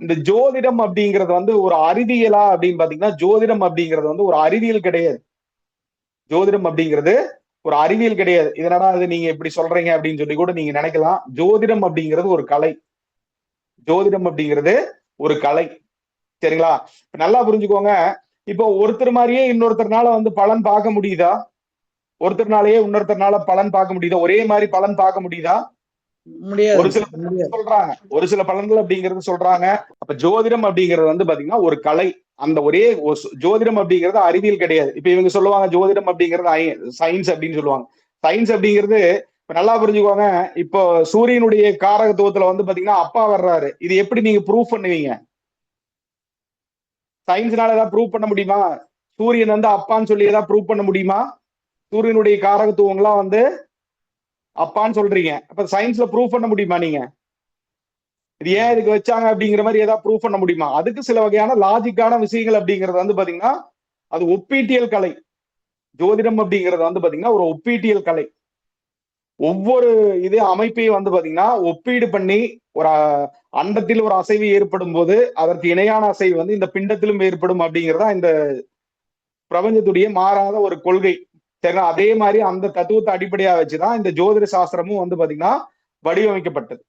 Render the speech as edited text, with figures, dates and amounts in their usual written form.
இந்த ஜோதிடம் அப்படிங்கிறது வந்து ஒரு அறிவியலா அப்படின்னு பாத்தீங்கன்னா, ஜோதிடம் அப்படிங்கிறது வந்து ஒரு அறிவியல் கிடையாது. ஜோதிடம் அப்படிங்கிறது ஒரு அறிவியல் கிடையாது. இது என்னடா இது நீங்க இப்படி சொல்றீங்க அப்படின்னு சொல்லி கூட நீங்க நினைக்கலாம். ஜோதிடம் அப்படிங்கிறது ஒரு கலை. ஜோதிடம் அப்படிங்கிறது ஒரு கலை. சரிங்களா? இப்ப நல்லா புரிஞ்சுக்கோங்க. இப்போ ஒருத்தர் மாரியே இன்னொருத்தர்னால வந்து பலன் பார்க்க முடியுதா? ஒருத்தர்னாலயே இன்னொருத்தர்னால பலன் பார்க்க முடியுதா? ஒரே மாரி பலன் பார்க்க முடியுதா? ஒரு முடியாதுங்க சில சார், முடியாது. சொல்றாங்க. ஒரு சில பலன்கள் அப்படிங்கிறது சொல்றாங்க. அப்ப ஜோதிடம் அப்படிங்கிறது வந்து பாத்தீங்கன்னா, ஒரு கலை. அந்த ஒரே ஜோதிடம் அப்படிங்கிறது அறிவியல் கிடையாது. இப்ப இவங்க சொல்லுவாங்க ஜோதிடம் அப்படிங்கிறது சயின்ஸ் அப்படின்னு சொல்லுவாங்க. சயின்ஸ் அப்படிங்கிறது இப்ப நல்லா புரிஞ்சுக்கோங்க. இப்போ சூரியனுடைய காரகத்துவத்துல வந்து பாத்தீங்கன்னா, அப்பா வர்றாரு. இது எப்படி நீங்க ப்ரூஃப் பண்ணுவீங்க? சயின்ஸ்னால ஏதாவது ப்ரூவ் பண்ண முடியுமா? சூரியன் வந்து அப்பான்னு சொல்லி ஏதாவது ப்ரூவ் பண்ண முடியுமா? சூரியனுடைய காரகத்துவங்கலாம் வந்து அப்பான்னு சொல்றீங்க. அப்ப சயின்ஸ்ல ப்ரூவ் பண்ண முடியுமா நீங்க? இது ஏன் இதுக்கு வச்சாங்க அப்படிங்கிற மாதிரி ஏதாவது ப்ரூவ் பண்ண முடியுமா? அதுக்கு சில வகையான லாஜிக்கான விஷயங்கள் அப்படிங்கிறது வந்து பாத்தீங்கன்னா, அது ஒப்பீட்டியல் கலை. ஜோதிடம் அப்படிங்கிறது வந்து பாத்தீங்கன்னா, ஒரு ஒப்பீட்டியல் கலை. ஒவ்வொரு இது அமைப்பையும் வந்து பாத்தீங்கன்னா, ஒப்பீடு பண்ணி ஒரு அண்டத்தில் ஒரு அசைவு ஏற்படும் போது, அதற்கு இணையான அசைவு வந்து இந்த பிண்டத்திலும் ஏற்படும் அப்படிங்கிறது தான் இந்த பிரபஞ்சத்துடைய மாறாத ஒரு கொள்கை. சரிங்களா? அதே மாரி அந்த தத்துவத்தை அடிப்படையா வச்சுதான் இந்த ஜோதிட சாஸ்திரமும் வந்து பாத்தீங்கன்னா, வடிவமைக்கப்பட்டது.